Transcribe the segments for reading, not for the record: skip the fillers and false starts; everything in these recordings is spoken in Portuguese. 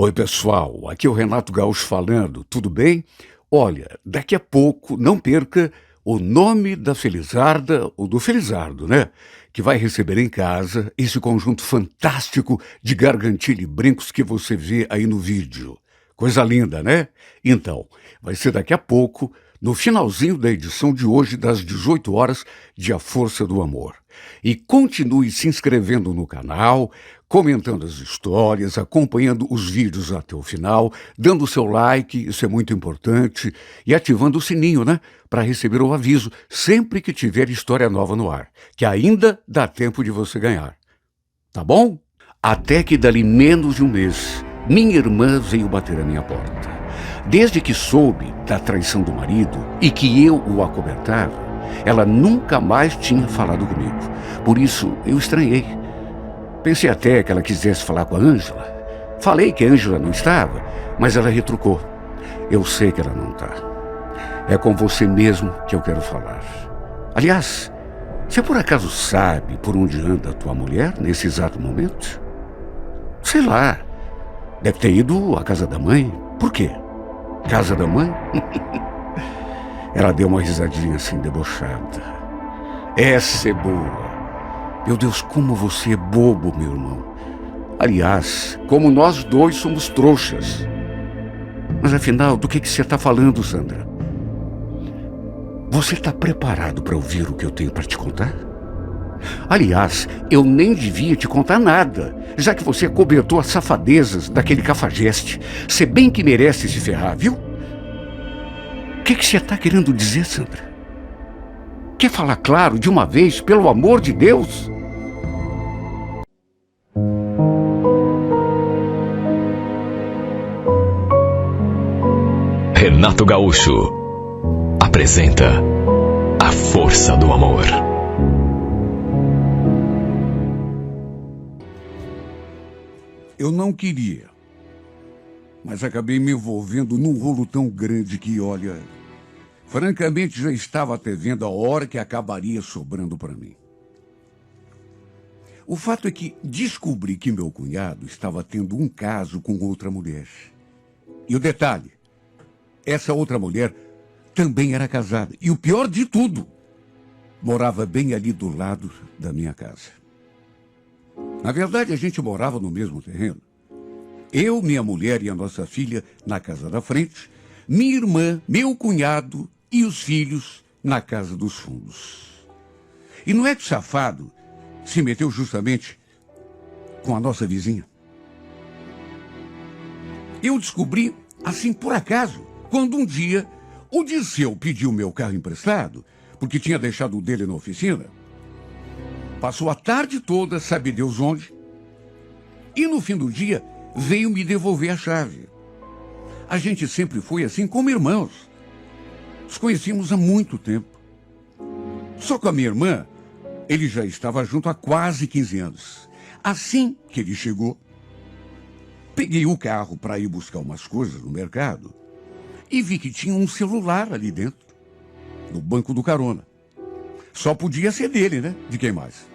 Oi, pessoal, aqui é o Renato Gaúcho falando, tudo bem? Olha, daqui a pouco, não perca o nome da Felizarda, ou do Felizardo, né? Que vai receber em casa esse conjunto fantástico de gargantilha e brincos que você vê aí no vídeo. Coisa linda, né? Então, vai ser daqui a pouco, no finalzinho da edição de hoje, das 18 horas, de A Força do Amor. E continue se inscrevendo no canal, comentando as histórias, acompanhando os vídeos até o final, dando o seu like, isso é muito importante, e ativando o sininho, né? Para receber o aviso sempre que tiver história nova no ar, que ainda dá tempo de você ganhar. Tá bom? Até que dali menos de um mês, minha irmã veio bater à minha porta. Desde que soube da traição do marido e que eu o acobertava, ela nunca mais tinha falado comigo. Por isso, eu estranhei. Pensei até que ela quisesse falar com a Ângela. Falei que a Ângela não estava, mas ela retrucou. Eu sei que ela não está. É com você mesmo que eu quero falar. Aliás, você por acaso sabe por onde anda a tua mulher nesse exato momento? Sei lá. Deve ter ido à casa da mãe. Por quê? Casa da mãe? Ela deu uma risadinha assim, debochada. Essa é boa. Meu Deus, como você é bobo, meu irmão. Aliás, como nós dois somos trouxas. Mas afinal, do que você está falando, Sandra? Você está preparado para ouvir o que eu tenho para te contar? Aliás, eu nem devia te contar nada, já que você acobertou as safadezas daquele cafajeste. Você bem que merece se ferrar, viu? O que você está querendo dizer, Sandra? Quer falar claro de uma vez, pelo amor de Deus? Renato Gaúcho apresenta A Força do Amor. Eu não queria, mas acabei me envolvendo num rolo tão grande que, olha, francamente já estava até vendo a hora que acabaria sobrando para mim. O fato é que descobri que meu cunhado estava tendo um caso com outra mulher. E o detalhe, essa outra mulher também era casada. E o pior de tudo, morava bem ali do lado da minha casa. Na verdade, a gente morava no mesmo terreno. Eu, minha mulher e a nossa filha na casa da frente, minha irmã, meu cunhado e os filhos na casa dos fundos. E não é que o safado se meteu justamente com a nossa vizinha? Eu descobri, assim por acaso, quando um dia o Dirceu pediu meu carro emprestado, porque tinha deixado o dele na oficina. Passou a tarde toda, sabe Deus onde, e no fim do dia veio me devolver a chave. A gente sempre foi assim como irmãos. Nos conhecíamos há muito tempo. Só com a minha irmã, ele já estava junto há quase 15 anos. Assim que ele chegou, peguei o carro para ir buscar umas coisas no mercado e vi que tinha um celular ali dentro, no banco do carona. Só podia ser dele, né? De quem mais?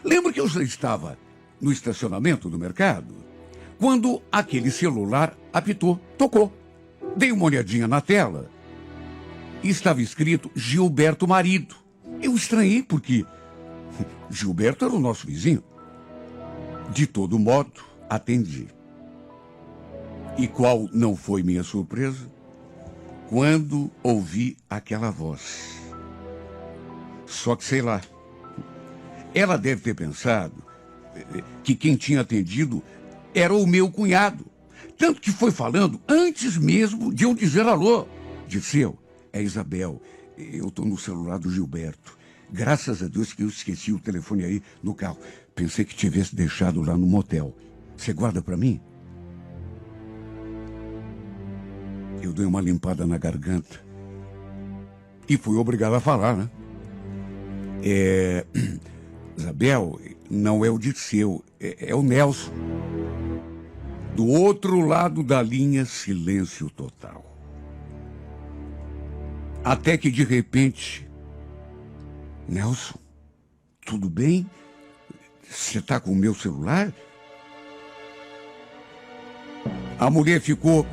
Lembro que eu já estava no estacionamento do mercado quando aquele celular apitou, tocou. Dei uma olhadinha na tela e estava escrito Gilberto Marido. Eu estranhei porque Gilberto era o nosso vizinho. De todo modo, atendi. E qual não foi minha surpresa? Quando ouvi aquela voz. Só que sei lá, ela deve ter pensado que quem tinha atendido era o meu cunhado. Tanto que foi falando antes mesmo de eu dizer alô. Dirceu, é Isabel, eu estou no celular do Gilberto. Graças a Deus que eu esqueci o telefone aí no carro. Pensei que tivesse deixado lá no motel. Você guarda para mim? Eu dei uma limpada na garganta e fui obrigado a falar, né? Isabel, não é o Dirceu, é o Nelson. Do outro lado da linha, silêncio total. Até que, de repente, Nelson, tudo bem? Você está com o meu celular? A mulher ficou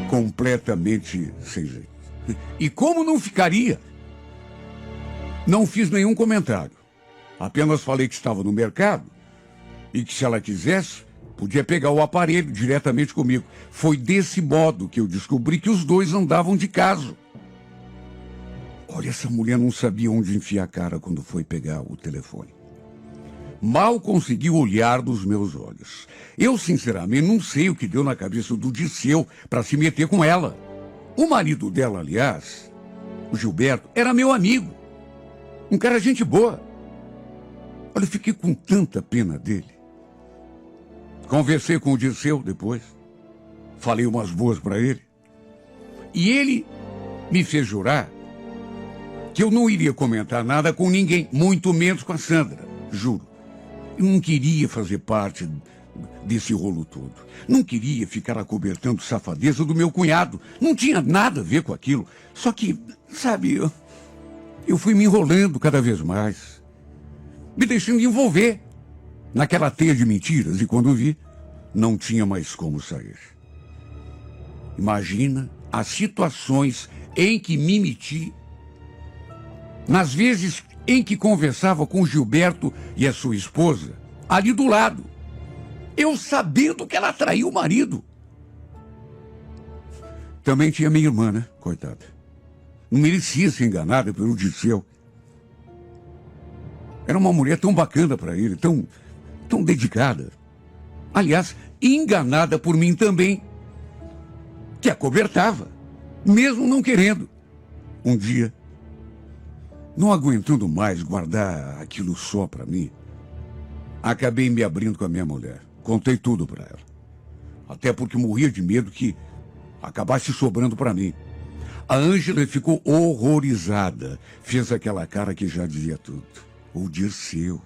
completamente sem jeito. E como não ficaria? Não fiz nenhum comentário. Apenas falei que estava no mercado e que, se ela quisesse, podia pegar o aparelho diretamente comigo. Foi desse modo que eu descobri que os dois andavam de caso. Olha, essa mulher não sabia onde enfiar a cara quando foi pegar o telefone. Mal conseguiu olhar nos meus olhos. Eu, sinceramente, não sei o que deu na cabeça do Disseu para se meter com ela. O marido dela, aliás, o Gilberto, era meu amigo. Um cara gente boa. Olha, eu fiquei com tanta pena dele. Conversei com o Disseu depois. Falei umas boas para ele. E ele me fez jurar que eu não iria comentar nada com ninguém, muito menos com a Sandra, juro. Eu não queria fazer parte desse rolo todo. Não queria ficar acobertando safadeza do meu cunhado. Não tinha nada a ver com aquilo. Só que, sabe, eu fui me enrolando cada vez mais. Me deixando envolver naquela teia de mentiras. E quando vi, não tinha mais como sair. Imagina as situações em que me meti. Nas vezes em que conversava com o Gilberto e a sua esposa, ali do lado. Eu sabendo que ela traiu o marido. Também tinha minha irmã, né? Coitada. Não merecia ser enganada pelo Disseu. Era uma mulher tão bacana para ele, tão dedicada. Aliás, enganada por mim também. Que acobertava, mesmo não querendo. Um dia, não aguentando mais guardar aquilo só para mim, acabei me abrindo com a minha mulher. Contei tudo para ela. Até porque morria de medo que acabasse sobrando para mim. A Ângela ficou horrorizada. Fez aquela cara que já dizia tudo. O Dirceu.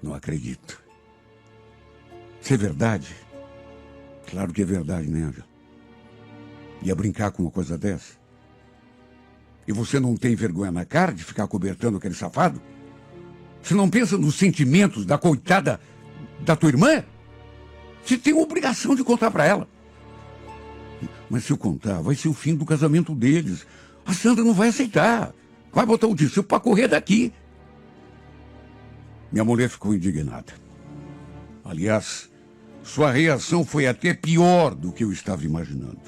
Não acredito. Isso é verdade? Claro que é verdade, né, Ângela? Ia brincar com uma coisa dessa? E você não tem vergonha na cara de ficar cobertando aquele safado? Você não pensa nos sentimentos da coitada da tua irmã? Você tem a obrigação de contar para ela. Mas se eu contar, vai ser o fim do casamento deles. A Sandra não vai aceitar. Vai botar o Dirceu para correr daqui. Minha mulher ficou indignada. Aliás, sua reação foi até pior do que eu estava imaginando.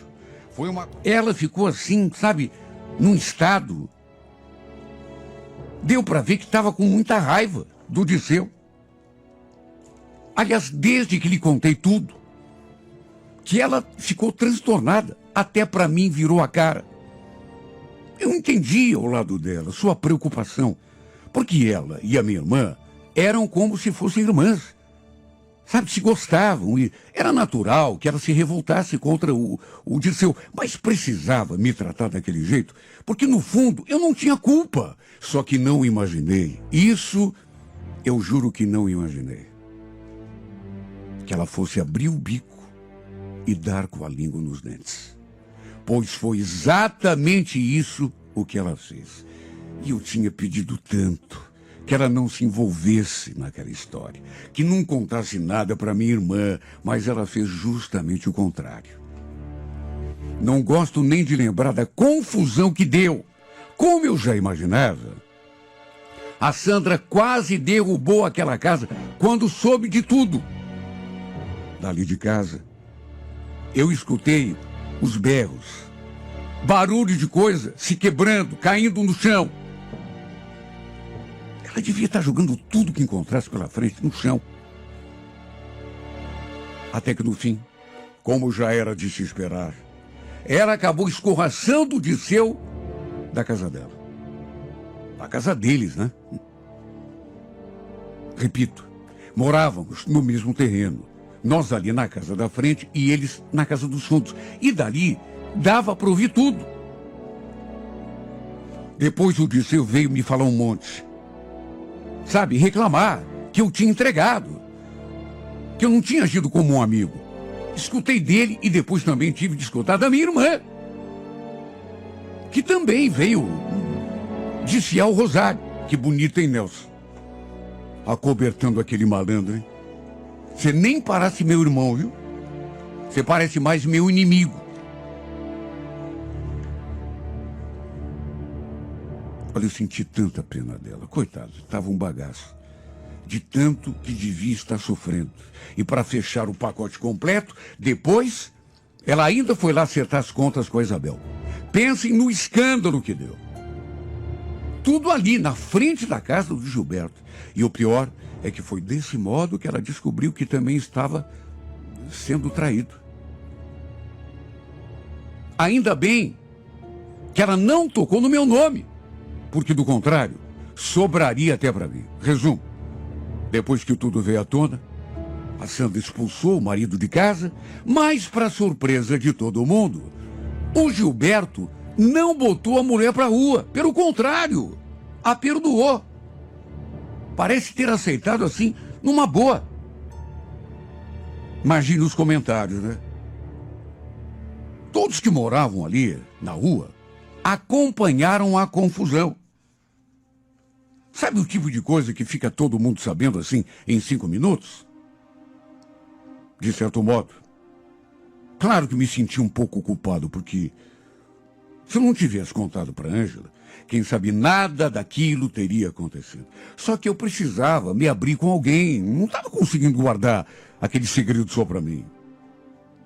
Ela ficou assim, sabe, num estado. Deu para ver que estava com muita raiva do Dirceu. Aliás, desde que lhe contei tudo, que ela ficou transtornada, até para mim virou a cara. Eu entendi ao lado dela sua preocupação, porque ela e a minha irmã eram como se fossem irmãs. Sabe, se gostavam e era natural que ela se revoltasse contra o Dirceu, mas precisava me tratar daquele jeito, porque no fundo eu não tinha culpa, só que não imaginei. Isso eu juro que não imaginei. Que ela fosse abrir o bico e dar com a língua nos dentes. Pois foi exatamente isso o que ela fez. E eu tinha pedido tanto que ela não se envolvesse naquela história, que não contasse nada para minha irmã, mas ela fez justamente o contrário. Não gosto nem de lembrar da confusão que deu. Como eu já imaginava, a Sandra quase derrubou aquela casa quando soube de tudo. Dali de casa, eu escutei os berros, barulho de coisa se quebrando, caindo no chão. Ela devia estar jogando tudo que encontrasse pela frente no chão. Até que no fim, como já era de se esperar, ela acabou escorraçando o Dirceu da casa dela. Da casa deles, né? Repito, morávamos no mesmo terreno. Nós ali na casa da frente e eles na casa dos fundos. E dali dava para ouvir tudo. Depois o Dirceu veio me falar um monte. Sabe, reclamar que eu tinha entregado. Que eu não tinha agido como um amigo. Escutei dele e depois também tive de escutar da minha irmã. Que também veio desfiar o rosário. Que bonito, hein, Nelson? Acobertando aquele malandro, hein? Você nem parasse meu irmão, viu? Você parece mais meu inimigo. Olha, eu senti tanta pena dela. Coitado, estava um bagaço. De tanto que devia estar sofrendo. E para fechar o pacote completo, depois, ela ainda foi lá acertar as contas com a Isabel. Pensem no escândalo que deu. Tudo ali, na frente da casa do Gilberto. E o pior é que foi desse modo que ela descobriu que também estava sendo traído. Ainda bem que ela não tocou no meu nome, porque do contrário, sobraria até para mim. Resumo, depois que tudo veio à tona, a Sandra expulsou o marido de casa, mas para surpresa de todo mundo, o Gilberto não botou a mulher para a rua. Pelo contrário, a perdoou. Parece ter aceitado assim, numa boa. Imagine os comentários, né? Todos que moravam ali, na rua, acompanharam a confusão. Sabe o tipo de coisa que fica todo mundo sabendo assim em 5 minutos? De certo modo. Claro que me senti um pouco culpado, porque se eu não tivesse contado para Ângela, quem sabe nada daquilo teria acontecido. Só que eu precisava me abrir com alguém. Não estava conseguindo guardar aquele segredo só para mim.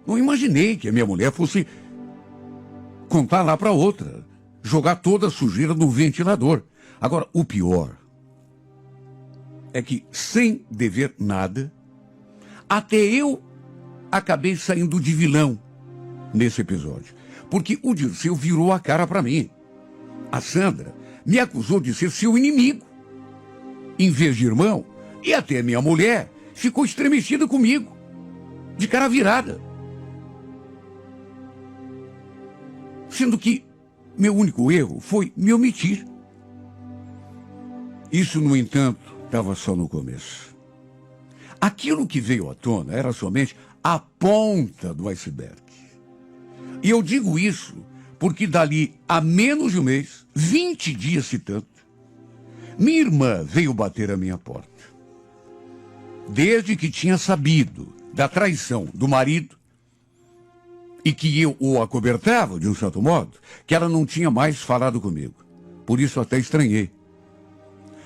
Não imaginei que a minha mulher fosse contar lá para outra, jogar toda a sujeira no ventilador. Agora, o pior é que, sem dever nada, até eu acabei saindo de vilão nesse episódio. Porque o Dirceu virou a cara para mim. A Sandra me acusou de ser seu inimigo, em vez de irmão, e até minha mulher ficou estremecida comigo, de cara virada. Sendo que meu único erro foi me omitir. Isso, no entanto, estava só no começo. Aquilo que veio à tona era somente a ponta do iceberg. E eu digo isso porque dali a menos de um mês, 20 dias se tanto, minha irmã veio bater à minha porta. Desde que tinha sabido da traição do marido, e que eu o acobertava, de um certo modo, que ela não tinha mais falado comigo. Por isso até estranhei.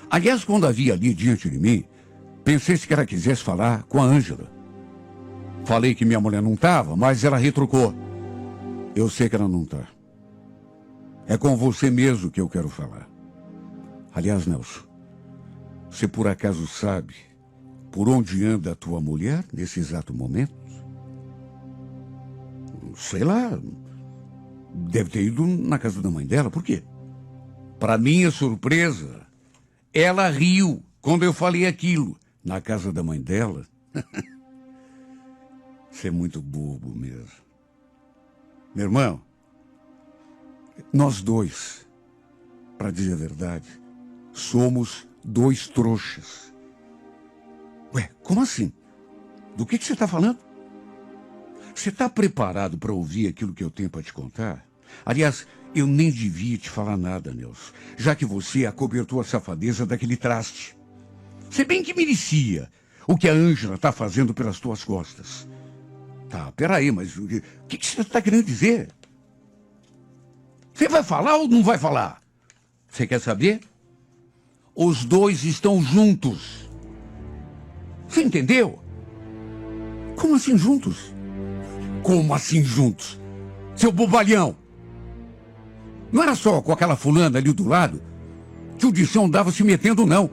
Aliás, quando a vi ali diante de mim, pensei que ela quisesse falar com a Ângela. Falei que minha mulher não estava, mas ela retrucou. Eu sei que ela não está. É com você mesmo que eu quero falar. Aliás, Nelson, você por acaso sabe por onde anda a tua mulher nesse exato momento? Sei lá, deve ter ido na casa da mãe dela. Por quê? Para minha surpresa, ela riu quando eu falei aquilo. Na casa da mãe dela? Você é muito bobo mesmo. Meu irmão, nós dois, para dizer a verdade, somos 2 trouxas. Ué, como assim? Do que você está falando? Você está preparado para ouvir aquilo que eu tenho para te contar? Aliás, eu nem devia te falar nada, Nelson, já que você acobertou a safadeza daquele traste. Você bem que merecia o que a Ângela está fazendo pelas tuas costas. Tá, peraí, mas o que você está querendo dizer? Você vai falar ou não vai falar? Você quer saber? Os 2 estão juntos. Você entendeu? Como assim juntos? Como assim juntos? Seu bobalhão! Não era só com aquela fulana ali do lado que o Dirceu andava se metendo, não.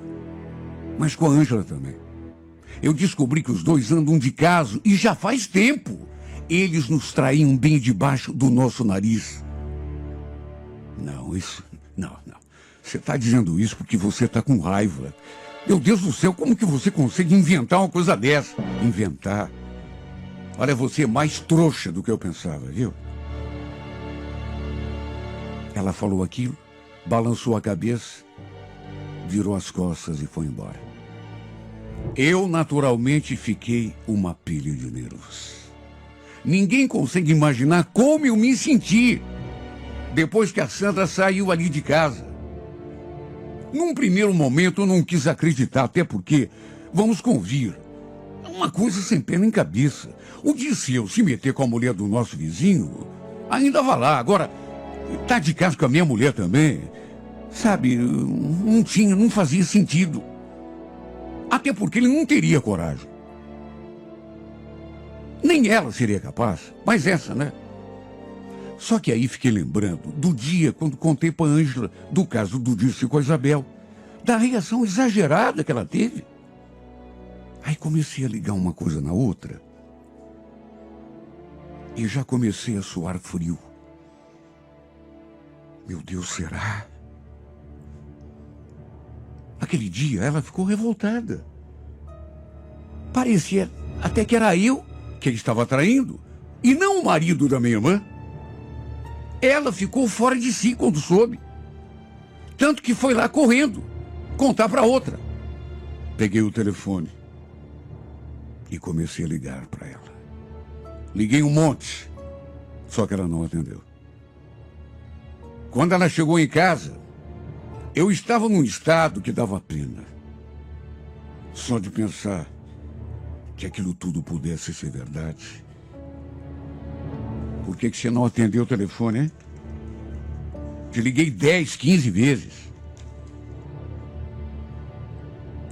Mas com a Ângela também. Eu descobri que os 2 andam de caso e já faz tempo. Eles nos traíam bem debaixo do nosso nariz. Não, isso... Não. Você está dizendo isso porque você está com raiva. Meu Deus do céu, como que você consegue inventar uma coisa dessa? Inventar? Olha, você é mais trouxa do que eu pensava, viu? Ela falou aquilo, balançou a cabeça, virou as costas e foi embora. Eu, naturalmente, fiquei uma pilha de nervos. Ninguém consegue imaginar como eu me senti depois que a Sandra saiu ali de casa. Num primeiro momento, eu não quis acreditar, até porque, vamos convir, ela Uma coisa sem pé nem cabeça. O Dirceu se meter com a mulher do nosso vizinho, ainda vai lá. Agora, tá de casa com a minha mulher também. Sabe, não fazia sentido. Até porque ele não teria coragem. Nem ela seria capaz, mas essa, né? Só que aí fiquei lembrando do dia quando contei pra Ângela do caso do Dirceu com a Isabel, da reação exagerada que ela teve. Aí comecei a ligar uma coisa na outra e já comecei a suar frio. Meu Deus, será? Aquele dia ela ficou revoltada. Parecia até que era eu que ele estava traindo e não o marido da minha irmã. Ela ficou fora de si quando soube. Tanto que foi lá correndo contar para outra. Peguei o telefone e comecei a ligar para ela. Liguei um monte, só que ela não atendeu. Quando ela chegou em casa, eu estava num estado que dava pena. Só de pensar que aquilo tudo pudesse ser verdade. Por que você não atendeu o telefone, hein? Te liguei 10, 15 vezes.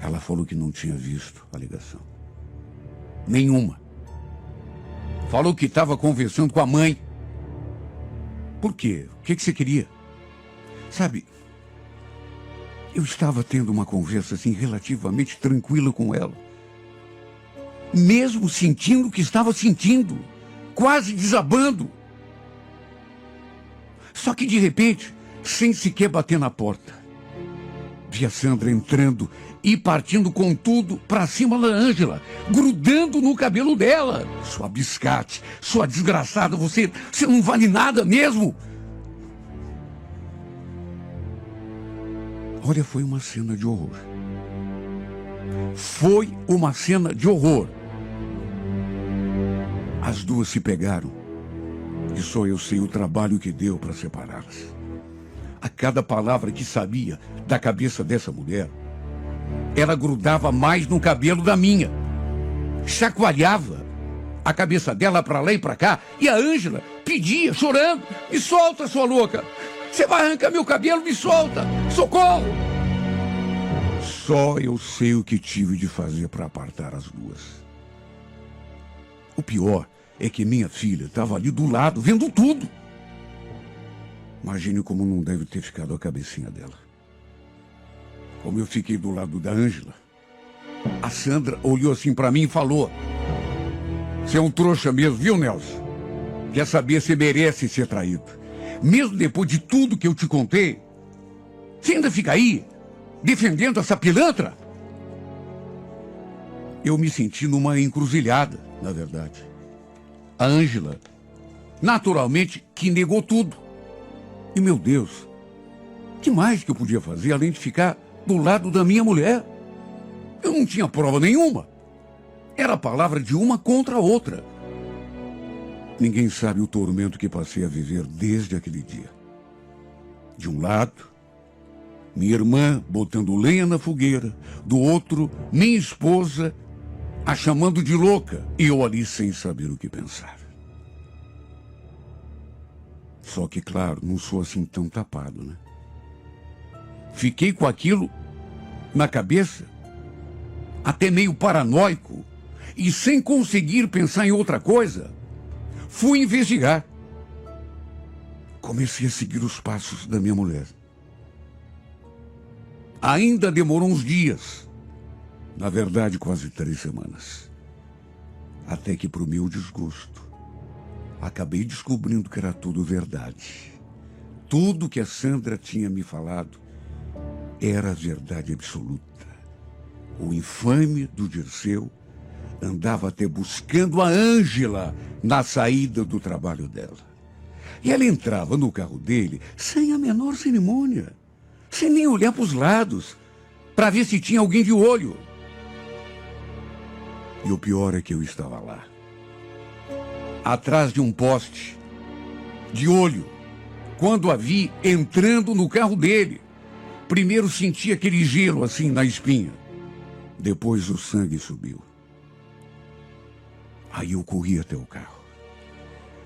Ela falou que não tinha visto a ligação. Nenhuma. Falou que estava conversando com a mãe. Por quê? O que você queria? Sabe, eu estava tendo uma conversa assim relativamente tranquila com ela. Mesmo sentindo o que estava sentindo. Quase desabando. Só que de repente, sem sequer bater na porta, vi a Sandra entrando e partindo com tudo pra cima da Ângela, grudando no cabelo dela. Sua biscate, sua desgraçada, você não vale nada mesmo. Olha, foi uma cena de horror. Foi uma cena de horror. As duas se pegaram e só eu sei o trabalho que deu para separá-las. A cada palavra que sabia da cabeça dessa mulher, ela grudava mais no cabelo da minha. Chacoalhava a cabeça dela para lá e para cá e a Ângela pedia, chorando: me solta, sua louca! Você vai arrancar meu cabelo, me solta! Socorro! Só eu sei o que tive de fazer para apartar as duas. O pior é que minha filha estava ali do lado, vendo tudo. Imagine como não deve ter ficado a cabecinha dela. Como eu fiquei do lado da Ângela, a Sandra olhou assim para mim e falou: você é um trouxa mesmo, viu, Nelson? Quer saber se merece ser traído. Mesmo depois de tudo que eu te contei, você ainda fica aí, defendendo essa pilantra? Eu me senti numa encruzilhada, na verdade. A Ângela, naturalmente, que negou tudo. E, meu Deus, que mais que eu podia fazer além de ficar do lado da minha mulher? Eu não tinha prova nenhuma. Era a palavra de uma contra a outra. Ninguém sabe o tormento que passei a viver desde aquele dia. De um lado, minha irmã botando lenha na fogueira. Do outro, minha esposa a chamando de louca, e eu ali sem saber o que pensar. Só que, claro, não sou assim tão tapado, né? Fiquei com aquilo na cabeça, até meio paranoico, e sem conseguir pensar em outra coisa, fui investigar. Comecei a seguir os passos da minha mulher. Ainda demorou uns dias. Na verdade, quase 3 semanas. Até que, para o meu desgosto, acabei descobrindo que era tudo verdade. Tudo que a Sandra tinha me falado era a verdade absoluta. O infame do Dirceu andava até buscando a Ângela na saída do trabalho dela. E ela entrava no carro dele sem a menor cerimônia, sem nem olhar para os lados, para ver se tinha alguém de olho. E o pior é que eu estava lá, atrás de um poste, de olho, quando a vi entrando no carro dele. Primeiro senti aquele gelo assim na espinha. Depois o sangue subiu. Aí eu corri até o carro.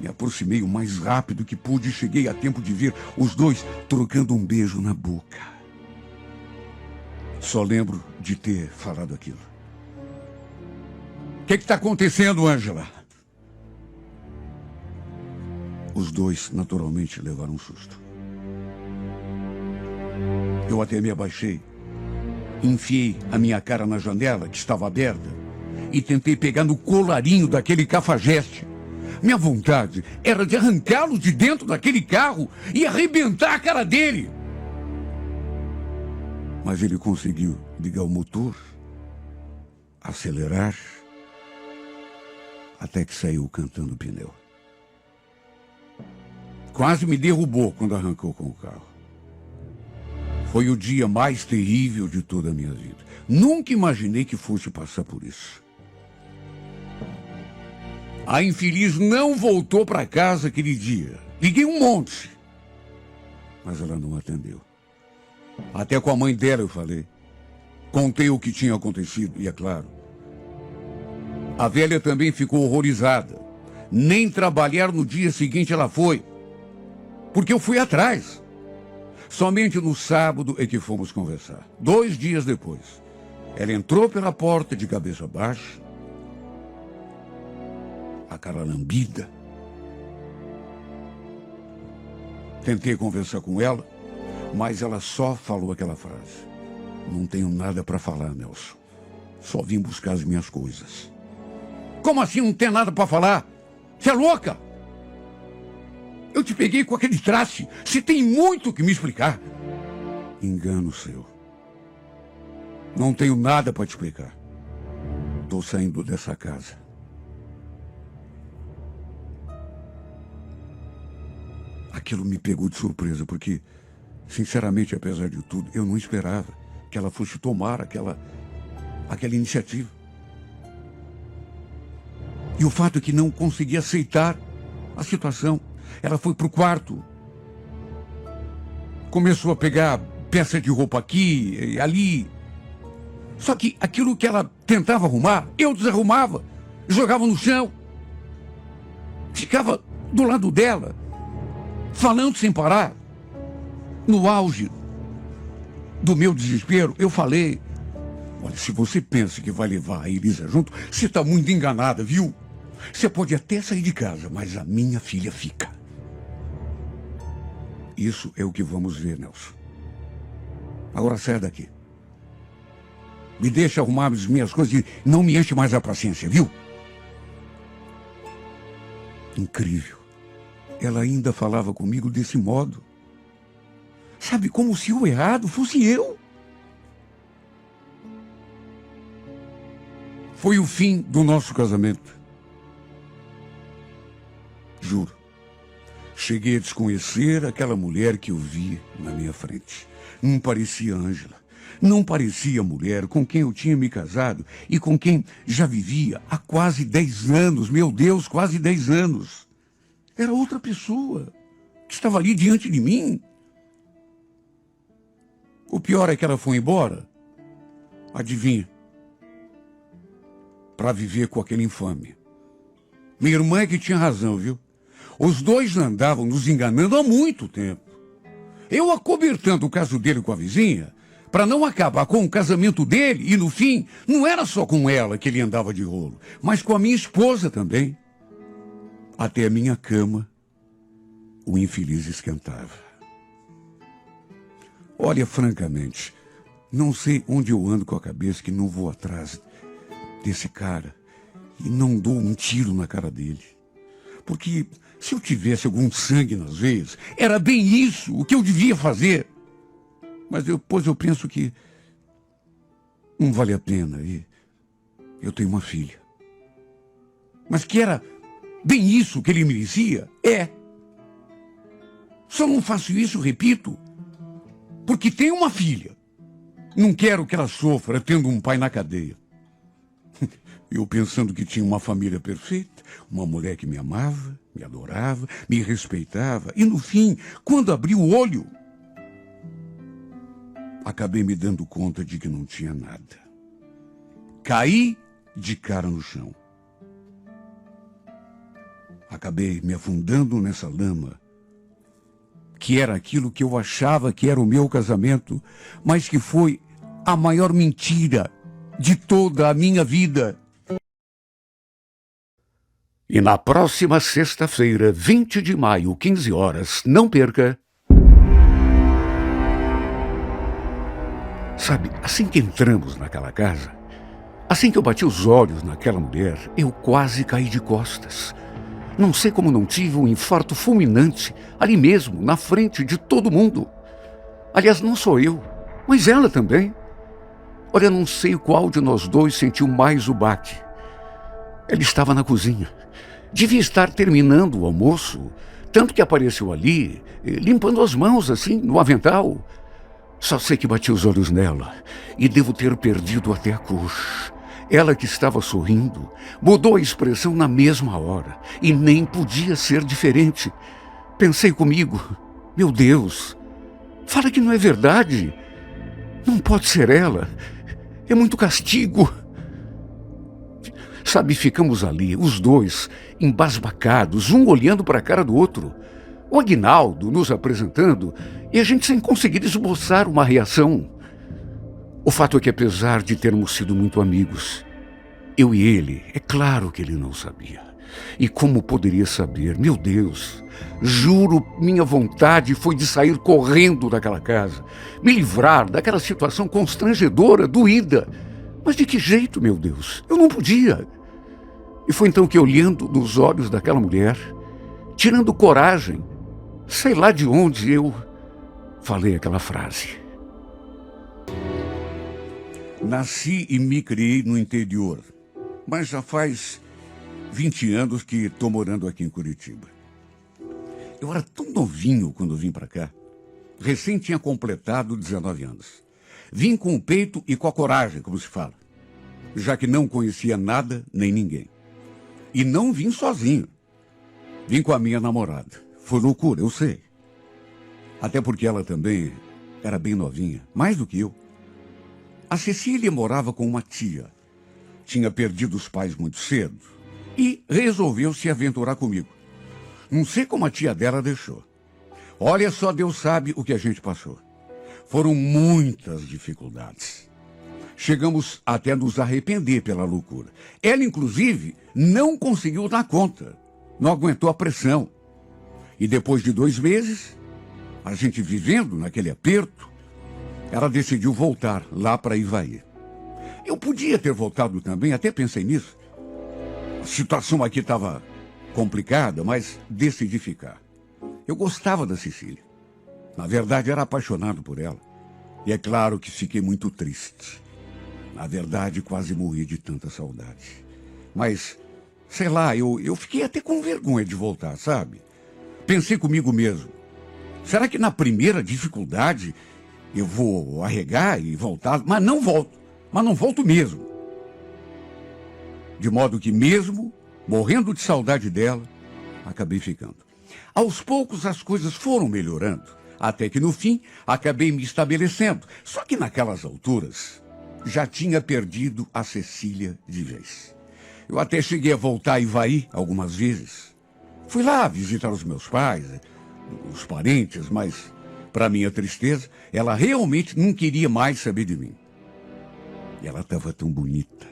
Me aproximei o mais rápido que pude e cheguei a tempo de ver os dois trocando um beijo na boca. Só lembro de ter falado aquilo. O que está acontecendo, Ângela? Os dois, naturalmente, levaram um susto. Eu até me abaixei, enfiei a minha cara na janela, que estava aberta, e tentei pegar no colarinho daquele cafajeste. Minha vontade era de arrancá-lo de dentro daquele carro e arrebentar a cara dele. Mas ele conseguiu ligar o motor, acelerar, até que saiu cantando o pneu. Quase me derrubou quando arrancou com o carro. Foi o dia mais terrível de toda a minha vida. Nunca imaginei que fosse passar por isso. A infeliz não voltou para casa aquele dia. Liguei um monte, mas ela não atendeu. Até com a mãe dela eu falei. Contei o que tinha acontecido e, é claro, a velha também ficou horrorizada. Nem trabalhar no dia seguinte ela foi, porque eu fui atrás. Somente no sábado é que fomos conversar. 2 dias depois, ela entrou pela porta de cabeça baixa, a cara lambida. Tentei conversar com ela, mas ela só falou aquela frase. Não tenho nada para falar, Nelson. Só vim buscar as minhas coisas. Como assim não tem nada para falar? Você é louca? Eu te peguei com aquele traste. Você tem muito que me explicar. Engano seu. Não tenho nada para te explicar. Estou saindo dessa casa. Aquilo me pegou de surpresa, porque, sinceramente, apesar de tudo, eu não esperava que ela fosse tomar aquela iniciativa. E o fato é que não consegui aceitar a situação. Ela foi para o quarto, começou a pegar peça de roupa aqui e ali. Só que aquilo que ela tentava arrumar, eu desarrumava, jogava no chão. Ficava do lado dela, falando sem parar. No auge do meu desespero, eu falei: olha, se você pensa que vai levar a Elisa junto, você está muito enganada, viu? Você pode até sair de casa, mas a minha filha fica. Isso é o que vamos ver, Nelson. Agora saia daqui. Me deixa arrumar as minhas coisas e não me enche mais a paciência, viu? Incrível. Ela ainda falava comigo desse modo. Sabe, como se o errado fosse eu. Foi o fim do nosso casamento. Juro. Cheguei a desconhecer aquela mulher que eu vi na minha frente. Não parecia Ângela. Não parecia a mulher com quem eu tinha me casado e com quem já vivia há quase 10 anos. Meu Deus, quase 10 anos. Era outra pessoa que estava ali diante de mim. O pior é que ela foi embora. Adivinha? Para viver com aquele infame. Minha irmã é que tinha razão, viu? Os dois andavam nos enganando há muito tempo. Eu acobertando o caso dele com a vizinha, para não acabar com o casamento dele, e no fim, não era só com ela que ele andava de rolo, mas com a minha esposa também. Até a minha cama, o infeliz esquentava. Olha, francamente, não sei onde eu ando com a cabeça que não vou atrás desse cara e não dou um tiro na cara dele. Porque se eu tivesse algum sangue nas veias, era bem isso o que eu devia fazer. Mas depois eu penso que não vale a pena. E eu tenho uma filha. Mas que era bem isso que ele merecia? É. Só não faço isso, repito, porque tenho uma filha. Não quero que ela sofra tendo um pai na cadeia. Eu pensando que tinha uma família perfeita, uma mulher que me amava, me adorava, me respeitava. E no fim, quando abri o olho, acabei me dando conta de que não tinha nada. Caí de cara no chão. Acabei me afundando nessa lama, que era aquilo que eu achava que era o meu casamento, mas que foi a maior mentira de toda a minha vida. E na próxima sexta-feira, 20 de maio, 15 horas, não perca. Sabe, assim que entramos naquela casa, assim que eu bati os olhos naquela mulher, eu quase caí de costas. Não sei como não tive um infarto fulminante ali mesmo, na frente de todo mundo. Aliás, não sou eu, mas ela também. Olha, não sei qual de nós dois sentiu mais o baque. Ela estava na cozinha. Devia estar terminando o almoço, tanto que apareceu ali, limpando as mãos assim, no avental. Só sei que bati os olhos nela e devo ter perdido até a cor. Ela que estava sorrindo, mudou a expressão na mesma hora e nem podia ser diferente. Pensei comigo, meu Deus, fala que não é verdade. Não pode ser ela. É muito castigo. Sabe, ficamos ali, os dois, embasbacados, um olhando para a cara do outro. O Aguinaldo nos apresentando e a gente sem conseguir esboçar uma reação. O fato é que, apesar de termos sido muito amigos, eu e ele, é claro que ele não sabia. E como poderia saber? Meu Deus, juro, minha vontade foi de sair correndo daquela casa, me livrar daquela situação constrangedora, doída. Mas de que jeito, meu Deus? Eu não podia. E foi então que, olhando nos olhos daquela mulher, tirando coragem, sei lá de onde, eu falei aquela frase. Nasci e me criei no interior, mas já faz 20 anos que estou morando aqui em Curitiba. Eu era tão novinho quando vim para cá. Recém tinha completado 19 anos. Vim com o peito e com a coragem, como se fala, já que não conhecia nada nem ninguém. E não vim sozinho. Vim com a minha namorada. Foi loucura, eu sei. Até porque ela também era bem novinha, mais do que eu. A Cecília morava com uma tia. Tinha perdido os pais muito cedo e resolveu se aventurar comigo. Não sei como a tia dela deixou. Olha, só Deus sabe o que a gente passou. Foram muitas dificuldades. Chegamos até a nos arrepender pela loucura. Ela, inclusive, não conseguiu dar conta. Não aguentou a pressão. E depois de 2 meses, a gente vivendo naquele aperto, ela decidiu voltar lá para Ivaí. Eu podia ter voltado também, até pensei nisso. A situação aqui estava complicada, mas decidi ficar. Eu gostava da Cecília. Na verdade, era apaixonado por ela. E é claro que fiquei muito triste. Na verdade, quase morri de tanta saudade. Mas, sei lá, eu fiquei até com vergonha de voltar, sabe? Pensei comigo mesmo. Será que na primeira dificuldade eu vou arregar e voltar? Mas não volto. Mas não volto mesmo. De modo que mesmo, morrendo de saudade dela, acabei ficando. Aos poucos as coisas foram melhorando, até que no fim acabei me estabelecendo. Só que naquelas alturas já tinha perdido a Cecília de vez. Eu até cheguei a voltar a Ivaí algumas vezes. Fui lá visitar os meus pais, os parentes, mas, para minha tristeza, ela realmente não queria mais saber de mim. E ela estava tão bonita.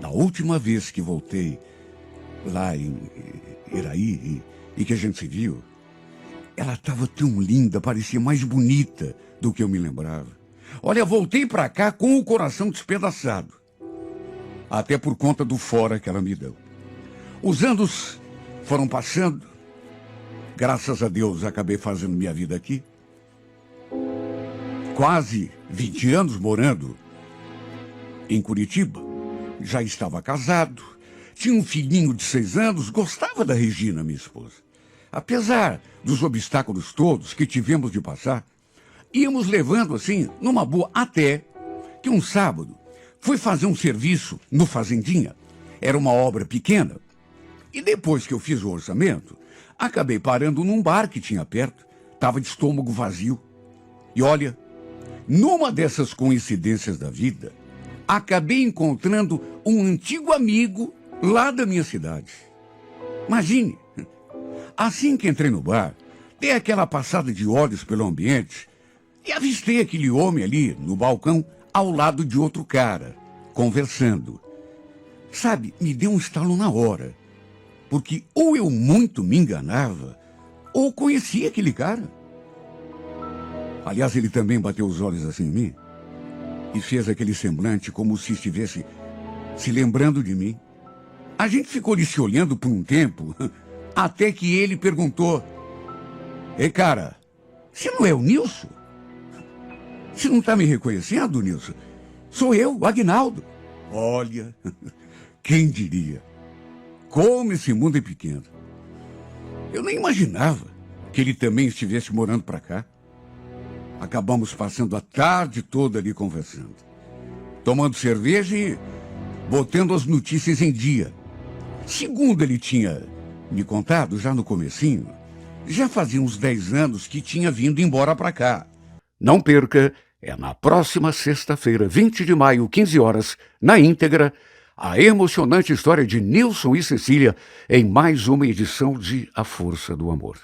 Na última vez que voltei lá em Iraí e que a gente se viu, ela estava tão linda, parecia mais bonita do que eu me lembrava. Olha, voltei para cá com o coração despedaçado. Até por conta do fora que ela me deu. Os anos foram passando. Graças a Deus acabei fazendo minha vida aqui. Quase 20 anos morando em Curitiba. Já estava casado. Tinha um filhinho de 6 anos. Gostava da Regina, minha esposa. Apesar dos obstáculos todos que tivemos de passar, íamos levando assim, numa boa, até que um sábado fui fazer um serviço no Fazendinha. Era uma obra pequena. E depois que eu fiz o orçamento, acabei parando num bar que tinha perto. Estava de estômago vazio. E olha, numa dessas coincidências da vida, acabei encontrando um antigo amigo lá da minha cidade. Imagine, assim que entrei no bar, dei aquela passada de olhos pelo ambiente e avistei aquele homem ali no balcão ao lado de outro cara, conversando. Sabe, me deu um estalo na hora, porque ou eu muito me enganava, ou conhecia aquele cara. Aliás, ele também bateu os olhos assim em mim e fez aquele semblante como se estivesse se lembrando de mim. A gente ficou ali se olhando por um tempo, até que ele perguntou: Ei, cara, você não é o Nilson? Você não está me reconhecendo, Nilson? Sou eu, o Aguinaldo. Olha, quem diria? Como esse mundo é pequeno. Eu nem imaginava que ele também estivesse morando para cá. Acabamos passando a tarde toda ali conversando, tomando cerveja e botando as notícias em dia. Segundo ele tinha me contado já no comecinho, já fazia uns 10 anos que tinha vindo embora para cá. Não perca, é na próxima sexta-feira, 20 de maio, 15 horas, na íntegra, a emocionante história de Nilson e Cecília em mais uma edição de A Força do Amor.